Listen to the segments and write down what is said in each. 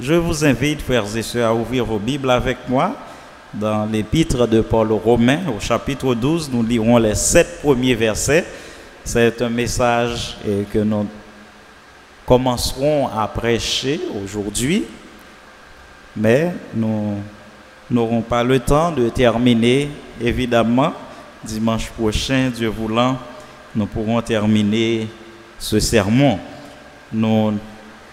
Je vous invite, frères et sœurs, à ouvrir vos Bibles avec moi dans l'épître de Paul aux Romains, au chapitre 12. Nous lirons les 7 premiers versets. C'est un message que nous commencerons à prêcher aujourd'hui, mais nous n'aurons pas le temps de terminer. Évidemment, dimanche prochain, Dieu voulant, nous pourrons terminer ce sermon. Nous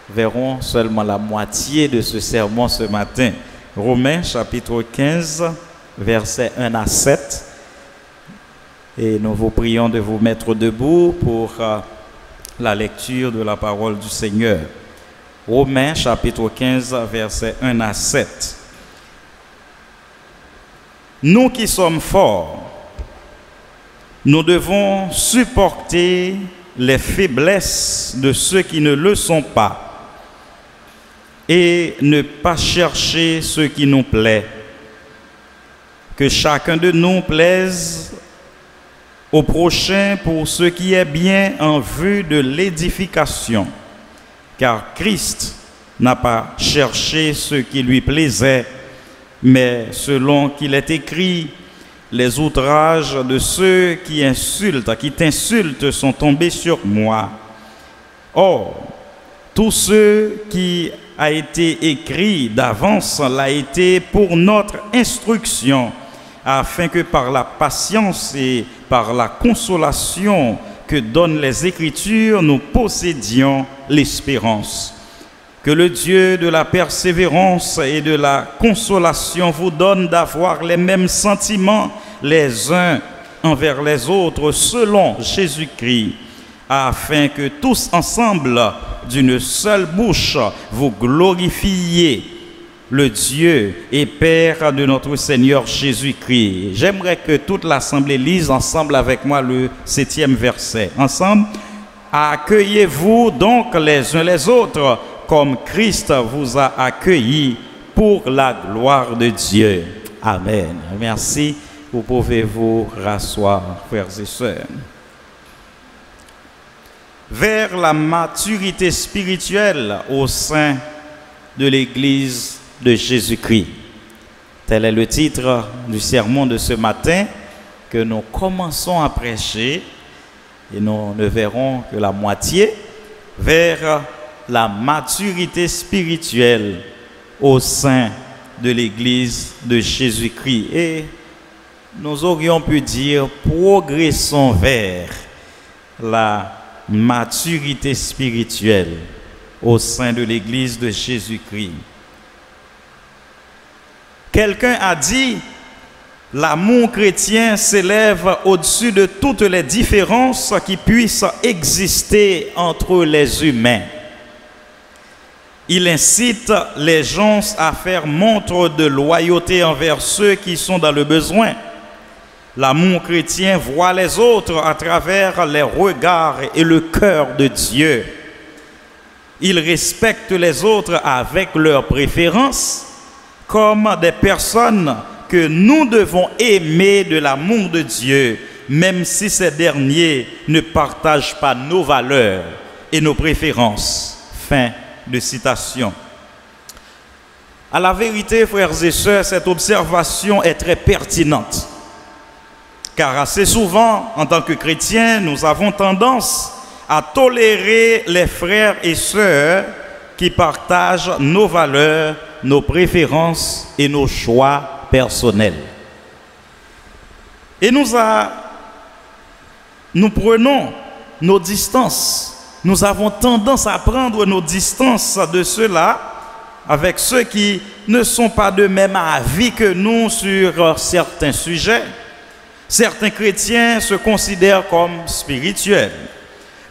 verrons seulement la moitié de ce sermon ce matin. Romains chapitre 15, versets 1 à 7. Et nous vous prions de vous mettre debout pour la lecture de la parole du Seigneur. Romains chapitre 15, versets 1 à 7. Nous qui sommes forts, nous devons supporter les faiblesses de ceux qui ne le sont pas et ne pas chercher ce qui nous plaît. Que chacun de nous plaise au prochain pour ce qui est bien en vue de l'édification, car Christ n'a pas cherché ce qui lui plaisait, mais selon qu'il est écrit, les outrages de ceux qui t'insultent sont tombés sur moi. Or, tout ce qui a été écrit d'avance l'a été pour notre instruction, afin que par la patience et par la consolation que donnent les Écritures, nous possédions l'espérance. Que le Dieu de la persévérance et de la consolation vous donne d'avoir les mêmes sentiments les uns envers les autres selon Jésus-Christ, afin que tous ensemble, d'une seule bouche, vous glorifiez le Dieu et Père de notre Seigneur Jésus-Christ. J'aimerais que toute l'assemblée lise ensemble avec moi le 7e verset. Ensemble, accueillez-vous donc les uns les autres comme Christ vous a accueillis pour la gloire de Dieu. Amen. Merci. Vous pouvez vous rasseoir, frères et sœurs. Vers la maturité spirituelle au sein de l'Église de Jésus-Christ. Tel est le titre du sermon de ce matin que nous commençons à prêcher et nous ne verrons que la moitié. Vers la maturité spirituelle au sein de l'Église de Jésus-Christ. Et nous aurions pu dire progressons vers la maturité spirituelle au sein de l'Église de Jésus-Christ. Quelqu'un a dit, l'amour chrétien s'élève au-dessus de toutes les différences qui puissent exister entre les humains. Il incite les gens à faire montre de loyauté envers ceux qui sont dans le besoin. L'amour chrétien voit les autres à travers les regards et le cœur de Dieu. Il respecte les autres avec leurs préférences comme des personnes que nous devons aimer de l'amour de Dieu, même si ces derniers ne partagent pas nos valeurs et nos préférences. Fin de citation. À la vérité, frères et sœurs, cette observation est très pertinente. Car assez souvent, en tant que chrétiens, nous avons tendance à tolérer les frères et sœurs qui partagent nos valeurs, nos préférences et nos choix personnels. Et nous prenons nos distances. Nous avons tendance à prendre nos distances de ceux-là avec ceux qui ne sont pas de même avis que nous sur certains sujets. Certains chrétiens se considèrent comme spirituels.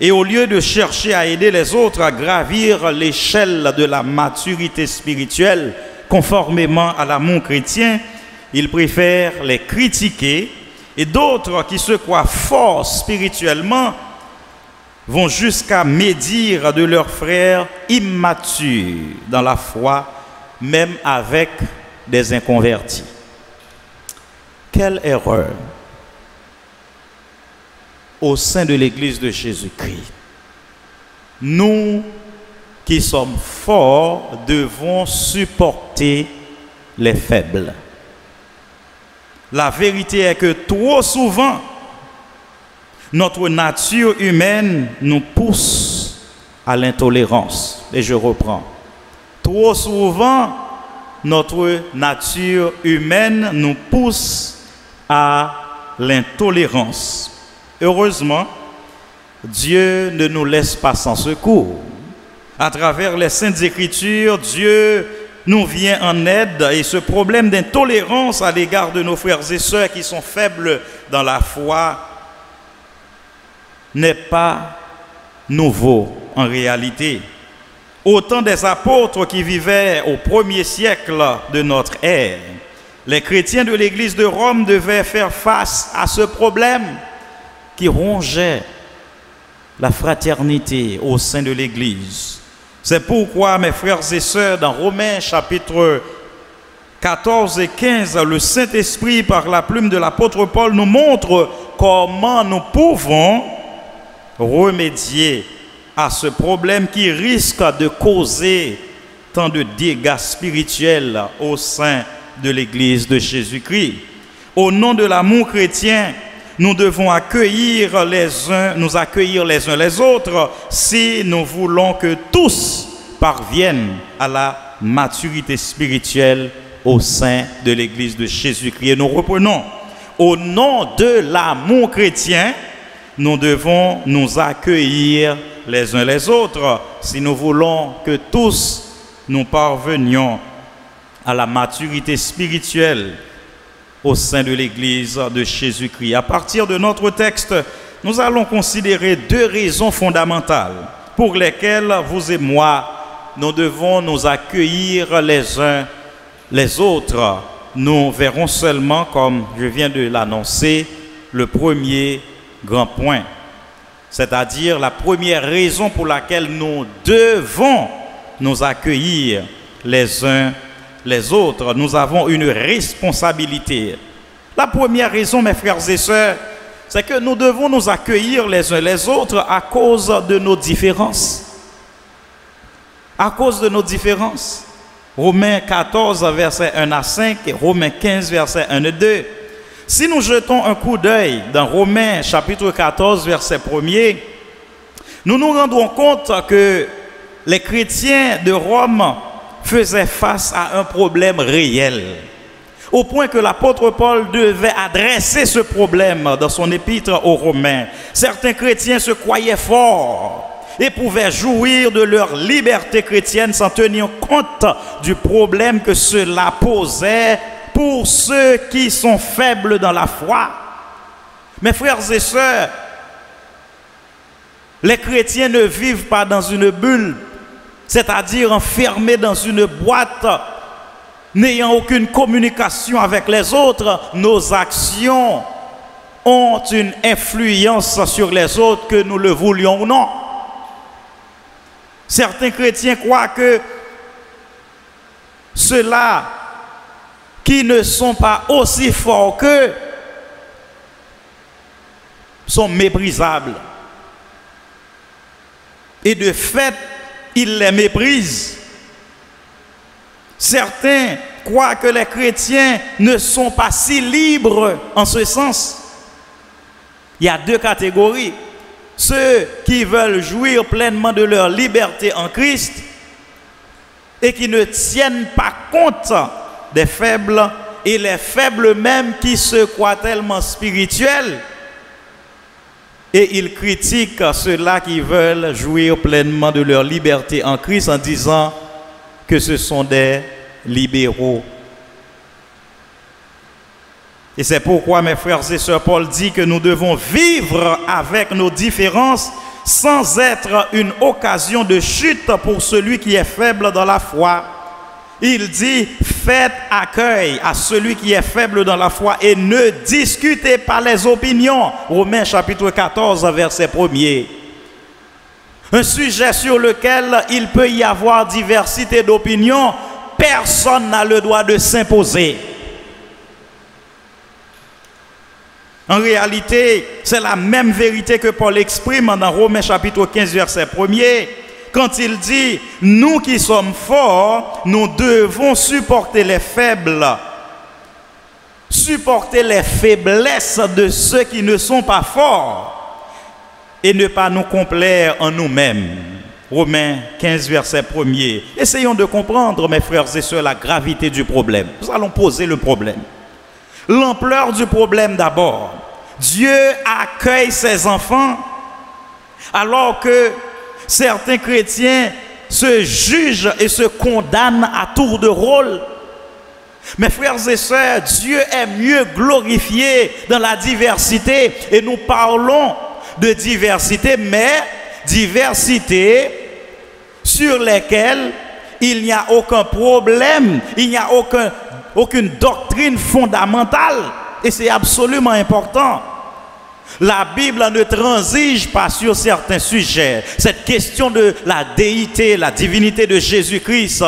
Et au lieu de chercher à aider les autres à gravir l'échelle de la maturité spirituelle conformément à l'amour chrétien, ils préfèrent les critiquer. Et d'autres qui se croient forts spirituellement vont jusqu'à médire de leurs frères immatures dans la foi, même avec des inconvertis. Quelle erreur au sein de l'Église de Jésus-Christ. Nous qui sommes forts devons supporter les faibles. La vérité est que trop souvent, notre nature humaine nous pousse à l'intolérance. Et je reprends. Trop souvent, notre nature humaine nous pousse à l'intolérance. Heureusement, Dieu ne nous laisse pas sans secours. À travers les Saintes Écritures, Dieu nous vient en aide et ce problème d'intolérance à l'égard de nos frères et sœurs qui sont faibles dans la foi n'est pas nouveau en réalité. Au temps des apôtres qui vivaient au 1er siècle de notre ère, les chrétiens de l'Église de Rome devaient faire face à ce problème qui rongeait la fraternité au sein de l'Église. C'est pourquoi, mes frères et sœurs, dans Romains chapitre 14 et 15, le Saint-Esprit, par la plume de l'apôtre Paul, nous montre comment nous pouvons remédier à ce problème qui risque de causer tant de dégâts spirituels au sein de l'Église de Jésus-Christ. Au nom de l'amour chrétien, nous devons nous accueillir les uns les autres si nous voulons que tous parviennent à la maturité spirituelle au sein de l'Église de Jésus-Christ. Et nous reprenons. Au nom de l'amour chrétien, nous devons nous accueillir les uns les autres si nous voulons que tous nous parvenions à la maturité spirituelle au sein de l'Église de Jésus-Christ. À partir de notre texte, nous allons considérer deux raisons fondamentales pour lesquelles vous et moi, nous devons nous accueillir les uns les autres. Nous verrons seulement, comme je viens de l'annoncer, le premier grand point, c'est-à-dire la première raison pour laquelle nous devons nous accueillir les uns les autres. Nous avons une responsabilité. La première raison, mes frères et sœurs, c'est que nous devons nous accueillir les uns les autres à cause de nos différences. À cause de nos différences. Romains 14, versets 1 à 5 et Romains 15, versets 1 et 2. Si nous jetons un coup d'œil dans Romains chapitre 14, verset 1er, nous nous rendons compte que les chrétiens de Rome faisaient face à un problème réel, au point que l'apôtre Paul devait adresser ce problème dans son épître aux Romains. Certains chrétiens se croyaient forts et pouvaient jouir de leur liberté chrétienne sans tenir compte du problème que cela posait pour ceux qui sont faibles dans la foi. Mes frères et sœurs, les chrétiens ne vivent pas dans une bulle, c'est-à-dire enfermés dans une boîte, n'ayant aucune communication avec les autres. Nos actions ont une influence sur les autres, que nous le voulions ou non. Certains chrétiens croient que ceux-là qui ne sont pas aussi forts qu'eux sont méprisables. Et de fait, ils les méprisent. Certains croient que les chrétiens ne sont pas si libres en ce sens. Il y a deux catégories. Ceux qui veulent jouir pleinement de leur liberté en Christ et qui ne tiennent pas compte des faibles, et les faibles même qui se croient tellement spirituels, et ils critiquent ceux-là qui veulent jouir pleinement de leur liberté en Christ en disant que ce sont des libéraux. Et c'est pourquoi, mes frères et sœurs, Paul dit que nous devons vivre avec nos différences sans être une occasion de chute pour celui qui est faible dans la foi. Il dit, faites accueil à celui qui est faible dans la foi et ne discutez pas les opinions. Romains chapitre 14, verset 1er. Un sujet sur lequel il peut y avoir diversité d'opinions, personne n'a le droit de s'imposer. En réalité, c'est la même vérité que Paul exprime dans Romains chapitre 15, verset 1er, quand il dit « Nous qui sommes forts, nous devons supporter les faibles, supporter les faiblesses de ceux qui ne sont pas forts et ne pas nous complaire en nous-mêmes. » Romains 15, verset 1er. Essayons de comprendre, mes frères et sœurs, la gravité du problème. Nous allons poser le problème. L'ampleur du problème d'abord. Dieu accueille ses enfants alors que certains chrétiens se jugent et se condamnent à tour de rôle. Mes frères et sœurs, Dieu est mieux glorifié dans la diversité. Et nous parlons de diversité, mais diversité sur lesquelles il n'y a aucun problème, il n'y a aucune doctrine fondamentale. Et c'est absolument important. La Bible ne transige pas sur certains sujets. Cette question de la déité, la divinité de Jésus-Christ,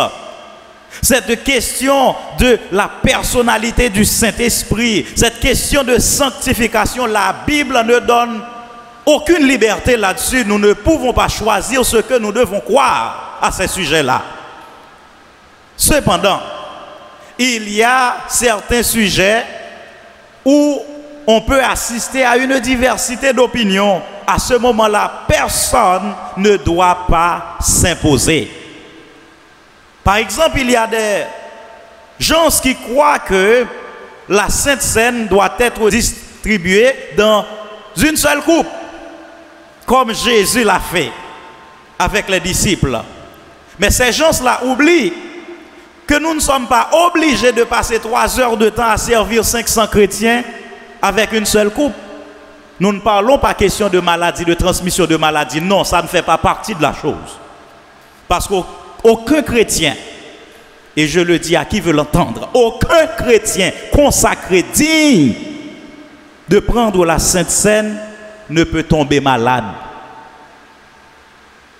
cette question de la personnalité du Saint-Esprit, cette question de sanctification, la Bible ne donne aucune liberté là-dessus. Nous ne pouvons pas choisir ce que nous devons croire à ces sujets-là. Cependant, il y a certains sujets où on peut assister à une diversité d'opinions. À ce moment-là, personne ne doit pas s'imposer. Par exemple, il y a des gens qui croient que la Sainte Seine doit être distribuée dans une seule coupe, comme Jésus l'a fait avec les disciples. Mais ces gens-là oublient que nous ne sommes pas obligés de passer 3 heures de temps à servir 500 chrétiens avec une seule coupe. Nous ne parlons pas question de maladie, de transmission de maladie. Non, ça ne fait pas partie de la chose. Parce qu'aucun chrétien, et je le dis à qui veut l'entendre, aucun chrétien consacré, digne de prendre la Sainte Seine, ne peut tomber malade.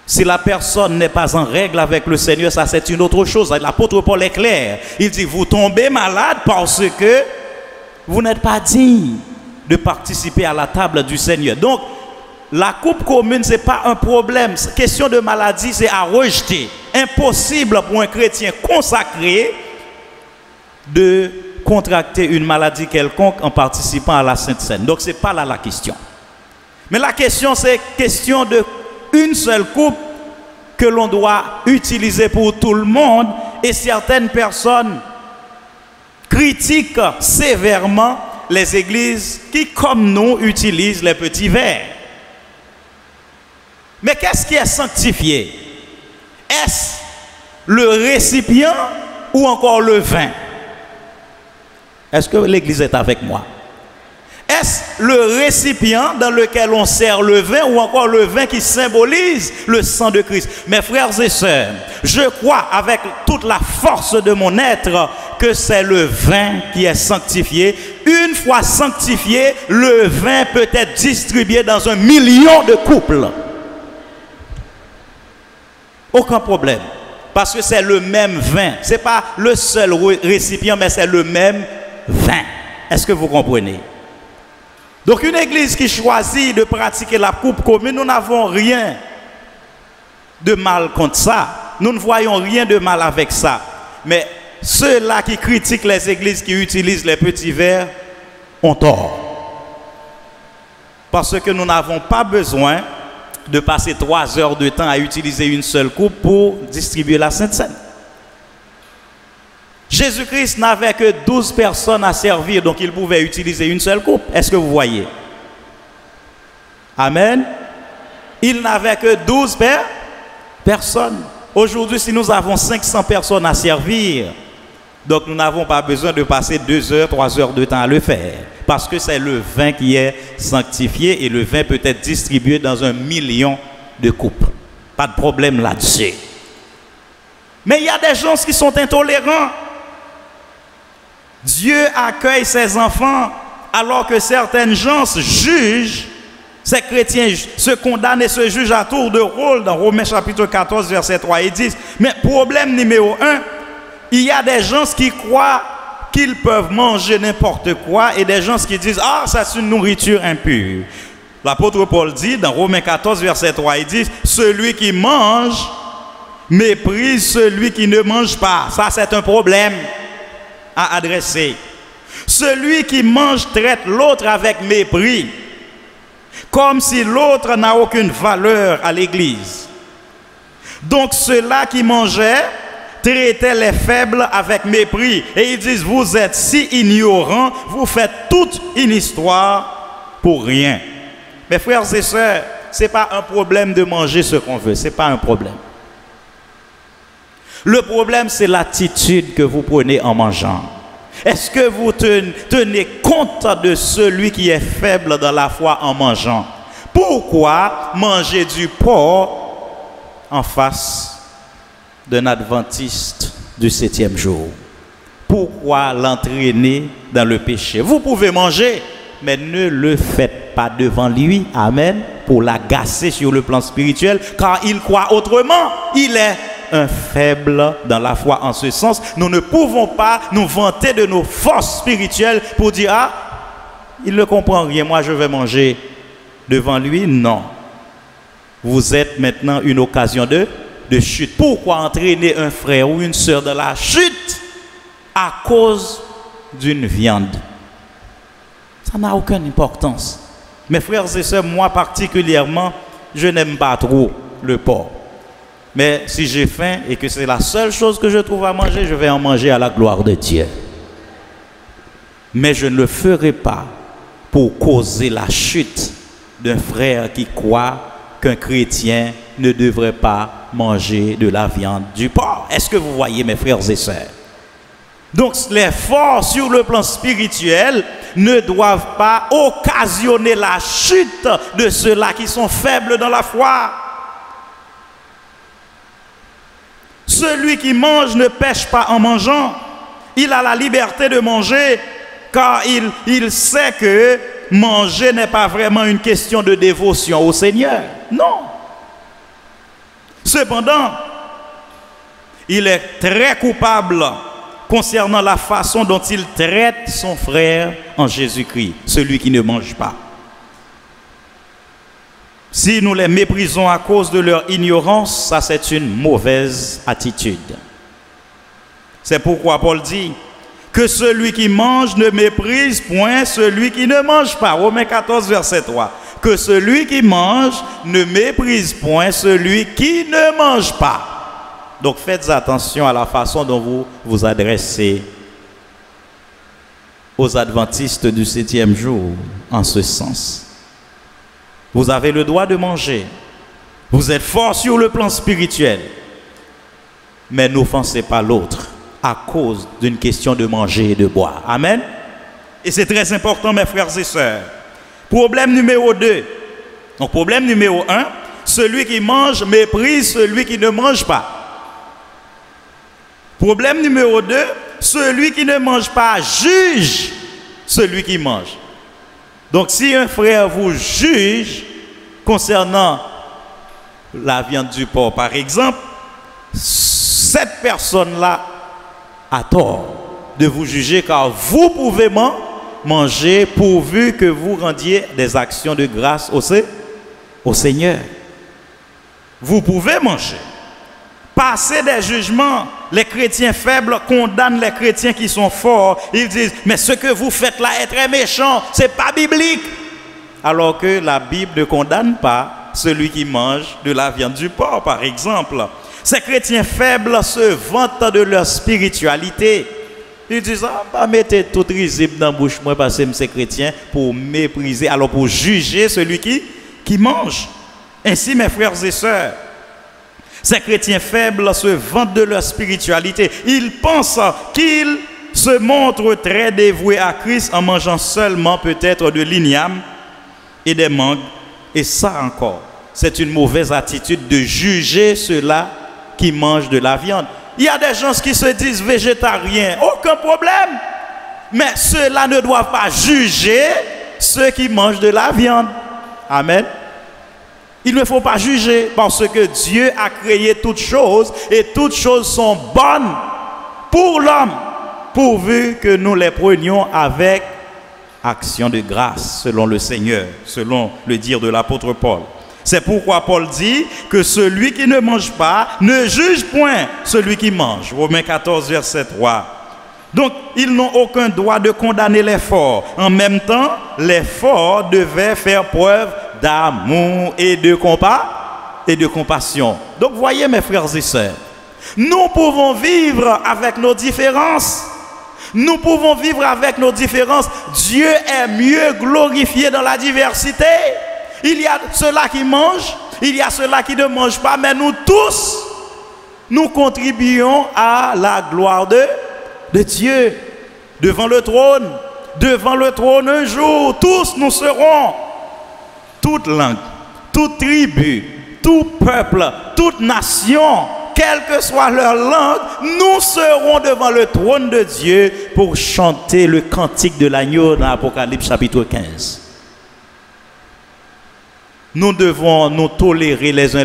Si la personne n'est pas en règle avec le Seigneur, ça c'est une autre chose. L'apôtre Paul est clair. Il dit, vous tombez malade parce que vous n'êtes pas digne de participer à la table du Seigneur. Donc, la coupe commune, ce n'est pas un problème. Question de maladie, c'est à rejeter. Impossible pour un chrétien consacré de contracter une maladie quelconque en participant à la Sainte Seine. Donc, ce n'est pas là la question. Mais la question, c'est question de une seule coupe que l'on doit utiliser pour tout le monde. Et certaines personnes critiquent sévèrement les églises qui, comme nous, utilisent les petits verres. Mais qu'est-ce qui est sanctifié? Est-ce le récipient ou encore le vin? Est-ce que l'église est avec moi? Est-ce le récipient dans lequel on sert le vin ou encore le vin qui symbolise le sang de Christ? Mes frères et sœurs, je crois avec toute la force de mon être que c'est le vin qui est sanctifié. Une fois sanctifié, le vin peut être distribué dans 1 million de couples. Aucun problème. Parce que c'est le même vin. Ce n'est pas le seul récipient, mais c'est le même vin. Est-ce que vous comprenez? Donc une église qui choisit de pratiquer la coupe commune, nous n'avons rien de mal contre ça. Nous ne voyons rien de mal avec ça. Mais ceux-là qui critiquent les églises qui utilisent les petits verres ont tort. Parce que nous n'avons pas besoin de passer 3 heures de temps à utiliser une seule coupe pour distribuer la Sainte Seine. Jésus-Christ n'avait que 12 personnes à servir, donc il pouvait utiliser une seule coupe. Est-ce que vous voyez? Amen. Il n'avait que 12 personnes. Aujourd'hui, si nous avons 500 personnes à servir, donc nous n'avons pas besoin de passer 2 heures, 3 heures de temps à le faire. Parce que c'est le vin qui est sanctifié et le vin peut être distribué dans 1 million de coupes. Pas de problème là-dessus. Mais il y a des gens qui sont intolérants. Dieu accueille ses enfants alors que certaines gens jugent, ces chrétiens se condamnent et se jugent à tour de rôle dans Romains chapitre 14, verset 3 et 10. Mais problème numéro 1, il y a des gens qui croient qu'ils peuvent manger n'importe quoi et des gens qui disent « Ah, ça c'est une nourriture impure ». L'apôtre Paul dit dans Romains 14, verset 3 et 10, « Celui qui mange méprise celui qui ne mange pas. Ça, c'est un problème à adresser. Celui qui mange traite l'autre avec mépris, comme si l'autre n'a aucune valeur à l'Église. Donc ceux-là qui mangeaient traitaient les faibles avec mépris. Et ils disent, vous êtes si ignorants, vous faites toute une histoire pour rien. Mes frères et sœurs, ce n'est pas un problème de manger ce qu'on veut, ce n'est pas un problème. Le problème, c'est l'attitude que vous prenez en mangeant. Est-ce que vous tenez compte de celui qui est faible dans la foi en mangeant? Pourquoi manger du porc en face d'un adventiste du 7e jour? Pourquoi l'entraîner dans le péché? Vous pouvez manger, mais ne le faites pas devant lui, amen, pour l'agacer sur le plan spirituel, car il croit autrement. Il est un faible dans la foi en ce sens. Nous ne pouvons pas nous vanter de nos forces spirituelles pour dire, ah, il ne comprend rien, moi je vais manger devant lui. Non. Vous êtes maintenant une occasion de chute. Pourquoi entraîner un frère ou une sœur dans la chute à cause d'une viande? Ça n'a aucune importance. Mes frères et sœurs, moi particulièrement, je n'aime pas trop le porc. Mais si j'ai faim et que c'est la seule chose que je trouve à manger, je vais en manger à la gloire de Dieu. Mais je ne le ferai pas pour causer la chute d'un frère qui croit qu'un chrétien ne devrait pas manger de la viande du porc. Est-ce que vous voyez, mes frères et sœurs? Donc les forces sur le plan spirituel ne doivent pas occasionner la chute de ceux-là qui sont faibles dans la foi. Celui qui mange ne pêche pas en mangeant. Il a la liberté de manger car il sait que manger n'est pas vraiment une question de dévotion au Seigneur. Non. Cependant, il est très coupable concernant la façon dont il traite son frère en Jésus-Christ, celui qui ne mange pas. Si nous les méprisons à cause de leur ignorance, ça c'est une mauvaise attitude. C'est pourquoi Paul dit que celui qui mange ne méprise point celui qui ne mange pas. Romains 14, verset 3. Que celui qui mange ne méprise point celui qui ne mange pas. Donc faites attention à la façon dont vous vous adressez aux adventistes du 7e jour en ce sens. Vous avez le droit de manger. Vous êtes fort sur le plan spirituel. Mais n'offensez pas l'autre à cause d'une question de manger et de boire. Amen. Et c'est très important, mes frères et sœurs. Problème numéro 2. Donc problème numéro 1, celui qui mange méprise celui qui ne mange pas. Problème numéro 2, celui qui ne mange pas juge celui qui mange. Donc si un frère vous juge concernant la viande du porc par exemple, cette personne-là a tort de vous juger car vous pouvez manger pourvu que vous rendiez des actions de grâce au Seigneur. Vous pouvez manger. Passer des jugements, les chrétiens faibles condamnent les chrétiens qui sont forts. Ils disent, mais ce que vous faites là est très méchant, c'est pas biblique. Alors que la Bible ne condamne pas celui qui mange de la viande du porc, par exemple. Ces chrétiens faibles se vantent de leur spiritualité. Ils disent, ah, pas mettez tout risible dans la bouche, moi, parce que c'est chrétien, pour mépriser, alors pour juger celui qui mange. Ainsi, mes frères et sœurs, ces chrétiens faibles se vantent de leur spiritualité. Ils pensent qu'ils se montrent très dévoués à Christ en mangeant seulement peut-être de l'igname et des mangues. Et ça encore, c'est une mauvaise attitude de juger ceux-là qui mangent de la viande. Il y a des gens qui se disent végétariens, aucun problème. Mais ceux-là ne doivent pas juger ceux qui mangent de la viande. Amen. Il ne faut pas juger parce que Dieu a créé toutes choses et toutes choses sont bonnes pour l'homme, pourvu que nous les prenions avec action de grâce selon le Seigneur, selon le dire de l'apôtre Paul. C'est pourquoi Paul dit que celui qui ne mange pas ne juge point celui qui mange. Romains 14, verset 3. Donc, ils n'ont aucun droit de condamner les forts. En même temps, les forts devaient faire preuve d'amour et de compassion. Donc, voyez mes frères et sœurs, nous pouvons vivre avec nos différences. Nous pouvons vivre avec nos différences. Dieu est mieux glorifié dans la diversité. Il y a ceux-là qui mangent, il y a ceux-là qui ne mangent pas, mais nous tous, nous contribuons à la gloire de Dieu. Devant le trône un jour, tous nous serons, toute langue, toute tribu, tout peuple, toute nation, quelle que soit leur langue, nous serons devant le trône de Dieu pour chanter le cantique de l'agneau dans Apocalypse chapitre 15. Nous devons nous tolérer les uns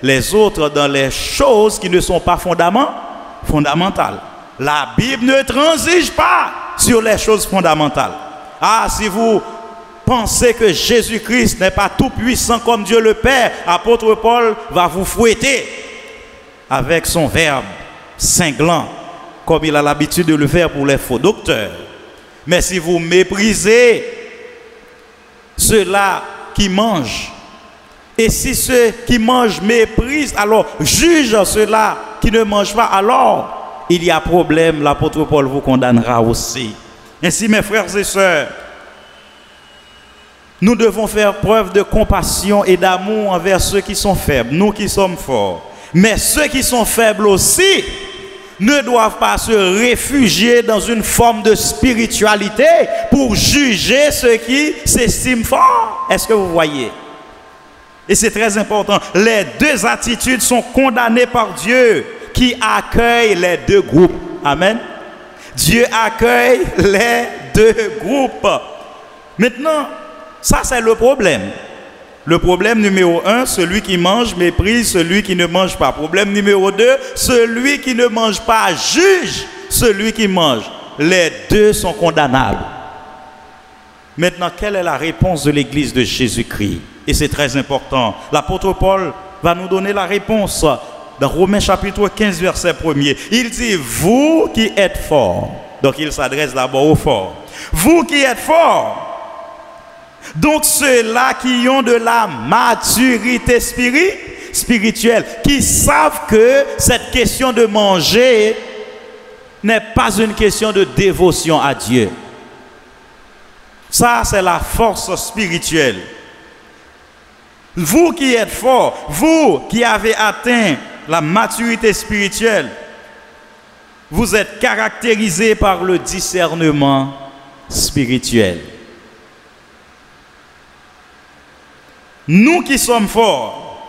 les autres dans les choses qui ne sont pas fondamentales. La Bible ne transige pas sur les choses fondamentales. Ah, si vous pensez que Jésus-Christ n'est pas tout puissant comme Dieu le Père, apôtre Paul va vous fouetter avec son verbe cinglant, comme il a l'habitude de le faire pour les faux docteurs. Mais si vous méprisez ceux-là qui mangent, et si ceux qui mangent méprisent, alors juge ceux-là qui ne mangent pas, alors il y a problème, l'apôtre Paul vous condamnera aussi. Ainsi, mes frères et sœurs, nous devons faire preuve de compassion et d'amour envers ceux qui sont faibles, nous qui sommes forts. Mais ceux qui sont faibles aussi ne doivent pas se réfugier dans une forme de spiritualité pour juger ceux qui s'estiment forts. Est-ce que vous voyez? Et c'est très important. Les deux attitudes sont condamnées par Dieu qui accueille les deux groupes. Amen. Dieu accueille les deux groupes. Maintenant, ça c'est le problème. Le problème numéro 1, celui qui mange méprise celui qui ne mange pas. Problème numéro 2, celui qui ne mange pas juge celui qui mange. Les deux sont condamnables. Maintenant, quelle est la réponse de l'Église de Jésus-Christ? Et c'est très important. L'apôtre Paul va nous donner la réponse dans Romains chapitre 15, verset 1er. Il dit, vous qui êtes forts. Donc il s'adresse d'abord aux forts. Vous qui êtes forts. Donc ceux-là qui ont de la maturité spirituelle, qui savent que cette question de manger n'est pas une question de dévotion à Dieu. Ça, c'est la force spirituelle. Vous qui êtes forts, vous qui avez atteint la maturité spirituelle, vous êtes caractérisés par le discernement spirituel. Nous qui sommes forts,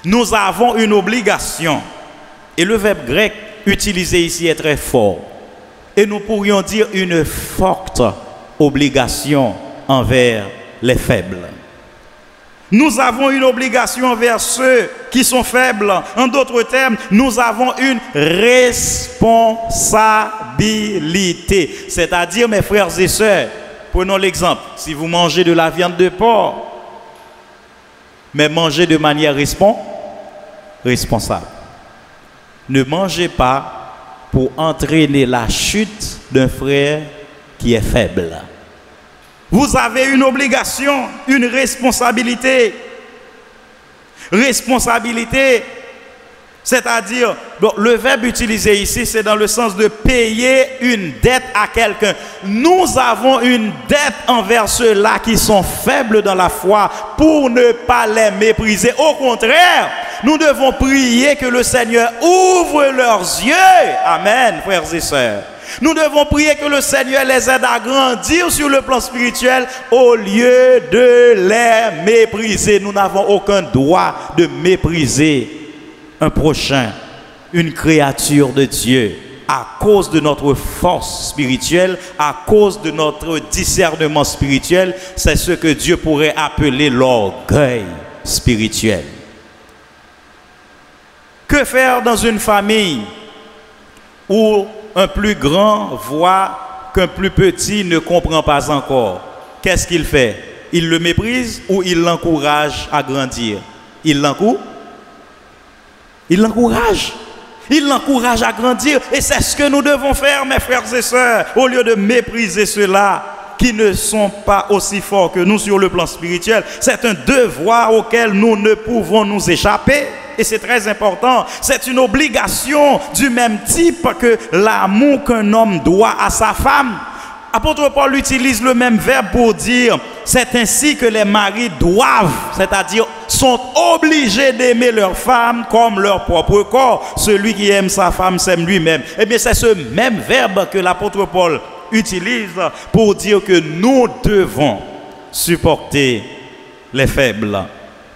nous avons une obligation. Et le verbe grec utilisé ici est très fort. Et nous pourrions dire une forte obligation envers les faibles. Nous avons une obligation envers ceux qui sont faibles. En d'autres termes, nous avons une responsabilité. C'est-à-dire, mes frères et sœurs, prenons l'exemple. Si vous mangez de la viande de porc, mais mangez de manière responsable. Ne mangez pas pour entraîner la chute d'un frère qui est faible. Vous avez une obligation, une responsabilité. Responsabilité, c'est-à-dire, le verbe utilisé ici, c'est dans le sens de payer une dette à quelqu'un. Nous avons une dette envers ceux-là qui sont faibles dans la foi pour ne pas les mépriser. Au contraire, nous devons prier que le Seigneur ouvre leurs yeux. Amen, frères et sœurs. Nous devons prier que le Seigneur les aide à grandir sur le plan spirituel au lieu de les mépriser. Nous n'avons aucun droit de mépriser un prochain, une créature de Dieu, à cause de notre force spirituelle, à cause de notre discernement spirituel. C'est ce que Dieu pourrait appeler l'orgueil spirituel. Que faire dans une famille où un plus grand voit qu'un plus petit ne comprend pas encore? Qu'est-ce qu'il fait? Il le méprise ou il l'encourage à grandir? Il l'encourage. Il l'encourage. Il l'encourage à grandir. Et c'est ce que nous devons faire, mes frères et sœurs, au lieu de mépriser ceux-là qui ne sont pas aussi forts que nous sur le plan spirituel. C'est un devoir auquel nous ne pouvons nous échapper. Et c'est très important. C'est une obligation du même type que l'amour qu'un homme doit à sa femme. Apôtre Paul utilise le même verbe pour dire c'est ainsi que les maris doivent, c'est-à-dire sont obligés d'aimer leur femme comme leur propre corps. Celui qui aime sa femme s'aime lui-même. Eh bien, c'est ce même verbe que l'apôtre Paul utilise pour dire que nous devons supporter les faibles.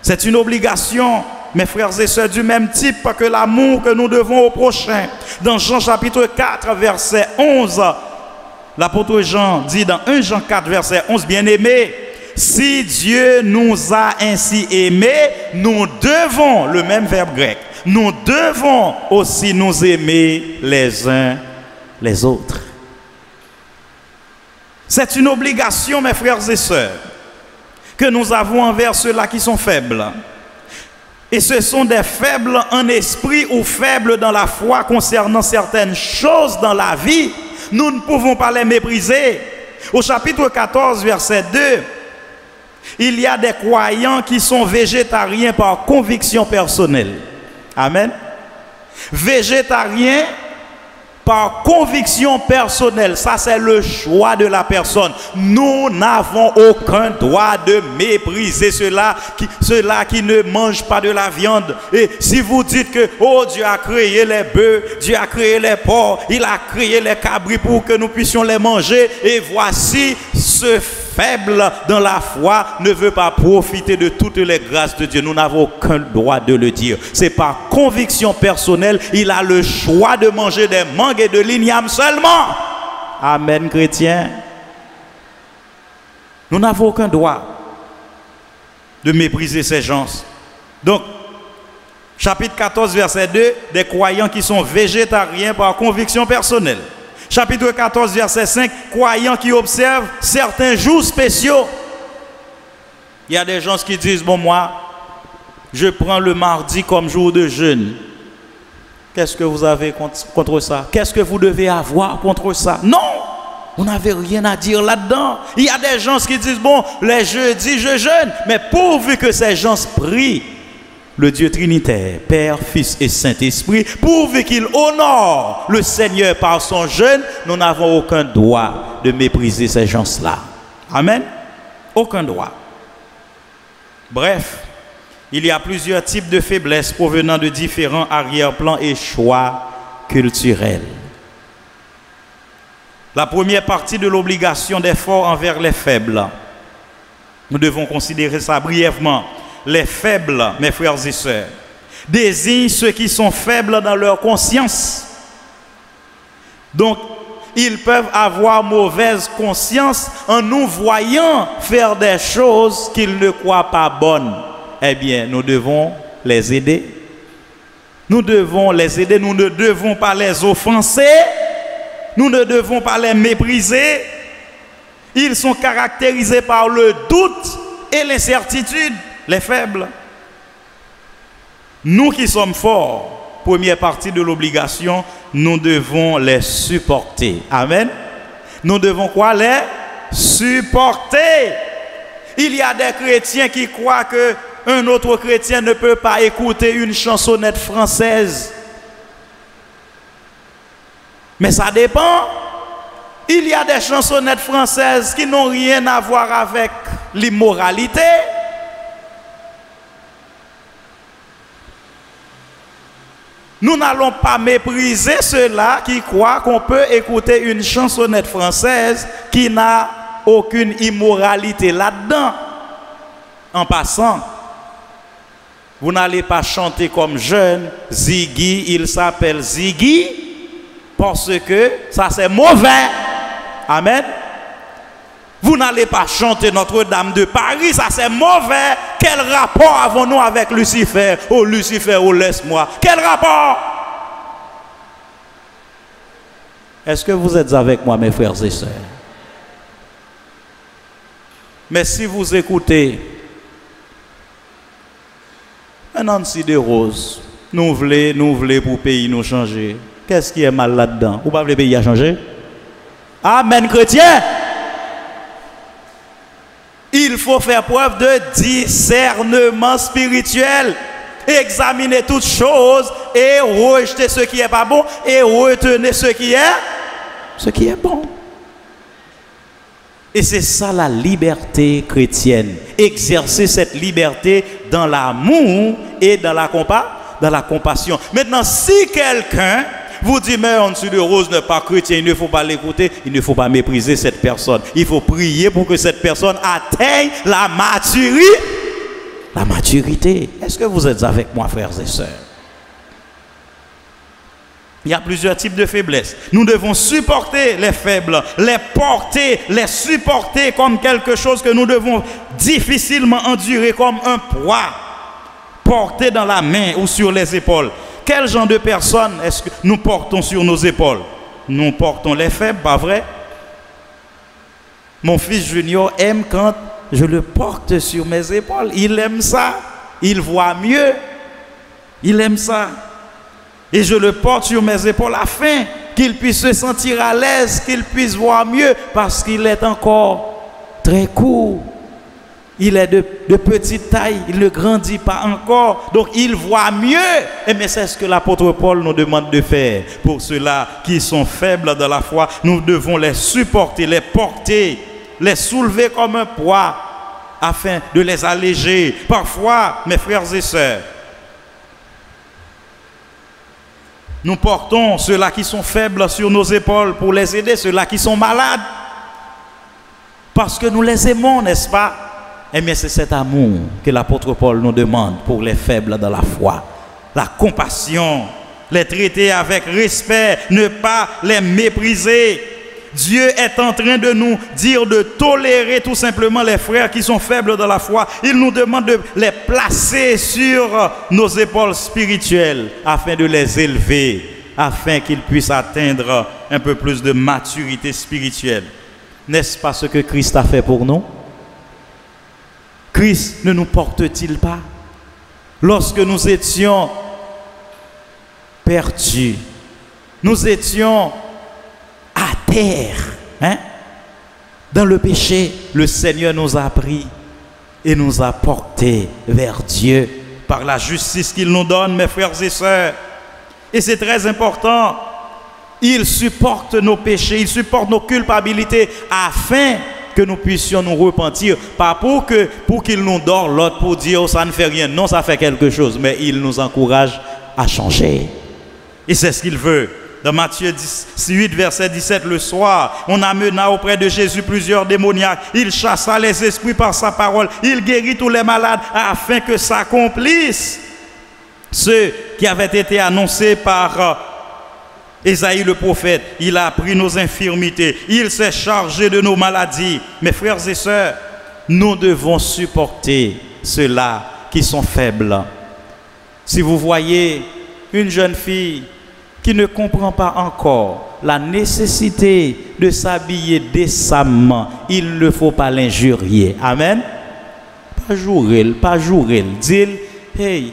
C'est une obligation, mes frères et sœurs, du même type que l'amour que nous devons au prochain. Dans Jean chapitre 4, verset 11, l'apôtre Jean dit dans 1 Jean 4, verset 11, bien-aimés, si Dieu nous a ainsi aimés, nous devons, le même verbe grec, nous devons aussi nous aimer les uns les autres. C'est une obligation, mes frères et sœurs, que nous avons envers ceux-là qui sont faibles. Et ce sont des faibles en esprit ou faibles dans la foi concernant certaines choses dans la vie. Nous ne pouvons pas les mépriser. Au chapitre 14, verset 2, il y a des croyants qui sont végétariens par conviction personnelle. Amen. Végétariens par conviction personnelle. Ça, c'est le choix de la personne. Nous n'avons aucun droit de mépriser ceux-là qui ne mangent pas de la viande. Et si vous dites que, oh, Dieu a créé les bœufs, Dieu a créé les porcs, il a créé les cabris pour que nous puissions les manger, et voici ce faible dans la foi ne veut pas profiter de toutes les grâces de Dieu. Nous n'avons aucun droit de le dire. C'est par conviction personnelle. Il a le choix de manger des mangues et de l'igname seulement. Amen, chrétien. Nous n'avons aucun droit de mépriser ces gens. Donc, chapitre 14, verset 2, des croyants qui sont végétariens par conviction personnelle. Chapitre 14, verset 5, croyants qui observent certains jours spéciaux. Il y a des gens qui disent, bon, moi, je prends le mardi comme jour de jeûne. Qu'est-ce que vous avez contre ça? Qu'est-ce que vous devez avoir contre ça? Non, vous n'avez rien à dire là-dedans. Il y a des gens qui disent, bon, les jeudis, je jeûne. Mais pourvu que ces gens prient le Dieu Trinitaire, Père, Fils et Saint-Esprit, pourvu qu'il honore le Seigneur par son jeûne, nous n'avons aucun droit de mépriser ces gens-là. Amen. Aucun droit. Bref, il y a plusieurs types de faiblesses provenant de différents arrière-plans et choix culturels. La première partie de l'obligation d'effort envers les faibles, nous devons considérer ça brièvement. Les faibles, mes frères et sœurs, désignent ceux qui sont faibles dans leur conscience. Donc, ils peuvent avoir mauvaise conscience en nous voyant faire des choses qu'ils ne croient pas bonnes. Eh bien, nous devons les aider. Nous devons les aider. Nous ne devons pas les offenser. Nous ne devons pas les mépriser. Ils sont caractérisés par le doute et l'incertitude. Les faibles. Nous qui sommes forts, première partie de l'obligation, nous devons les supporter. Amen. Nous devons quoi? Les supporter. Il y a des chrétiens qui croient qu'un autre chrétien ne peut pas écouter une chansonnette française. Mais ça dépend. Il y a des chansonnettes françaises qui n'ont rien à voir avec l'immoralité. Nous n'allons pas mépriser ceux-là qui croient qu'on peut écouter une chansonnette française qui n'a aucune immoralité là-dedans. En passant, vous n'allez pas chanter comme jeune Ziggy, il s'appelle Ziggy, parce que ça c'est mauvais. Amen. Vous n'allez pas chanter Notre-Dame de Paris, ça c'est mauvais. Quel rapport avons-nous avec Lucifer? Oh Lucifer, oh laisse-moi. Quel rapport? Est-ce que vous êtes avec moi, mes frères et sœurs? Mais si vous écoutez, un Nancy de Rose, nous voulons pour le pays nous changer. Qu'est-ce qui est mal là-dedans? Ou pas le pays a changé? Amen, chrétien. Il faut faire preuve de discernement spirituel. Examiner toutes choses et rejeter ce qui n'est pas bon et retenir ce qui est bon. Et c'est ça la liberté chrétienne. Exercer cette liberté dans l'amour et dans la compassion. Maintenant, si quelqu'un vous dit, mais Nancy de Rose n'est pas chrétien, il ne faut pas l'écouter, il ne faut pas mépriser cette personne. Il faut prier pour que cette personne atteigne la maturité. Est-ce que vous êtes avec moi, frères et sœurs? Il y a plusieurs types de faiblesses. Nous devons supporter les faibles, les porter, les supporter comme quelque chose que nous devons difficilement endurer, comme un poids porté dans la main ou sur les épaules. Quel genre de personnes est-ce que nous portons sur nos épaules? Nous portons les faibles, pas vrai? Mon fils Junior aime quand je le porte sur mes épaules. Il aime ça. Il voit mieux. Il aime ça. Et je le porte sur mes épaules afin qu'il puisse se sentir à l'aise, qu'il puisse voir mieux, parce qu'il est encore très court. Il est de petite taille, il ne grandit pas encore, donc il voit mieux. Mais c'est ce que l'apôtre Paul nous demande de faire. Pour ceux-là qui sont faibles dans la foi, nous devons les supporter, les porter, les soulever comme un poids, afin de les alléger. Parfois, mes frères et sœurs, nous portons ceux-là qui sont faibles sur nos épaules pour les aider, ceux-là qui sont malades, parce que nous les aimons, n'est-ce pas? Eh bien, c'est cet amour que l'apôtre Paul nous demande pour les faibles dans la foi. La compassion, les traiter avec respect, ne pas les mépriser. Dieu est en train de nous dire de tolérer tout simplement les frères qui sont faibles dans la foi. Il nous demande de les placer sur nos épaules spirituelles afin de les élever, afin qu'ils puissent atteindre un peu plus de maturité spirituelle. N'est-ce pas ce que Christ a fait pour nous? Christ ne nous porte-t-il pas? Lorsque nous étions perdus, nous étions à terre, dans le péché, le Seigneur nous a pris et nous a portés vers Dieu par la justice qu'il nous donne, mes frères et sœurs. Et c'est très important. Il supporte nos péchés, il supporte nos culpabilités afin que nous puissions nous repentir. Pas pour qu'il nous donne l'autre pour dire oh, ça ne fait rien. Non, ça fait quelque chose. Mais il nous encourage à changer. Et c'est ce qu'il veut. Dans Matthieu 8, verset 17, le soir, on amena auprès de Jésus plusieurs démoniaques. Il chassa les esprits par sa parole. Il guérit tous les malades afin que s'accomplisse ce qui avait été annoncé par Ésaïe le prophète. Il a pris nos infirmités. Il s'est chargé de nos maladies. Mes frères et sœurs, nous devons supporter ceux-là qui sont faibles. Si vous voyez une jeune fille qui ne comprend pas encore la nécessité de s'habiller décemment, il ne faut pas l'injurier. Amen. Pas jouer, dire, hey,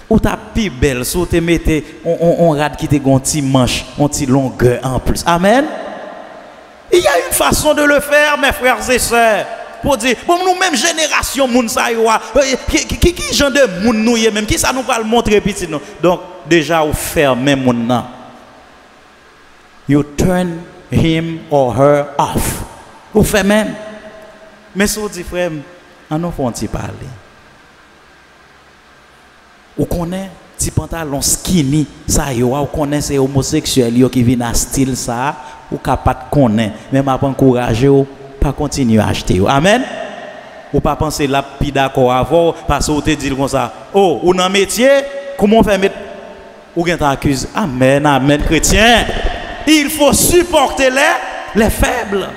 ou ta pi belle, si tu mette, on rade qui te gonti manche, on ti longueur en plus. Amen. Il y a une façon de le faire, mes frères et sœurs. Pour dire, bon, nous, même génération, moun sa yo, qui genre de moun nous y même, qui ça nous va le montrer petit nous. Donc, déjà, vous fermez moun nan. You turn him or her off. Vous faites même. Mais si vous dites, frère, on nous fait parler. Vous connaissez, petit pantalon skinny, ça yo, vous connaissez ces homosexuels qui viennent à style ça, ou capable de connaître, même à encourager pas continuer à acheter. Amen. Ou pas penser là puis d'accord avant parce que vous te dit comme ça. Oh, ou dans métier, comment on fait mettre ou bien t'accuse. Amen, amen chrétien. Il faut supporter les faibles.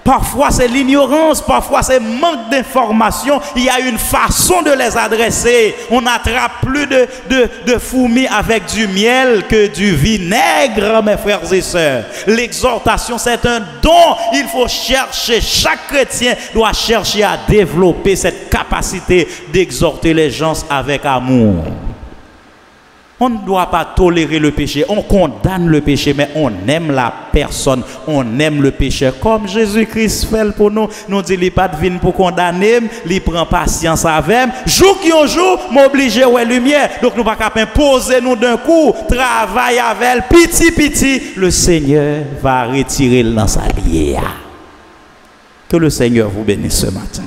Parfois c'est l'ignorance, parfois c'est manque d'information. Il y a une façon de les adresser. On n'attrape plus de fourmis avec du miel que du vinaigre, mes frères et sœurs. L'exhortation, c'est un don. Il faut chercher, chaque chrétien doit chercher à développer cette capacité d'exhorter les gens avec amour. On ne doit pas tolérer le péché. On condamne le péché, mais on aime la personne. On aime le péché. Comme Jésus-Christ fait pour nous. Nous dit, il n'est pas de vin pour condamner. Il prend patience avec. Jour qui un jour, m'obliger à lumière. Donc nous ne pouvons pas imposer nous d'un coup. Travail avec petit. Le Seigneur va retirer dans sa liée. Que le Seigneur vous bénisse ce matin.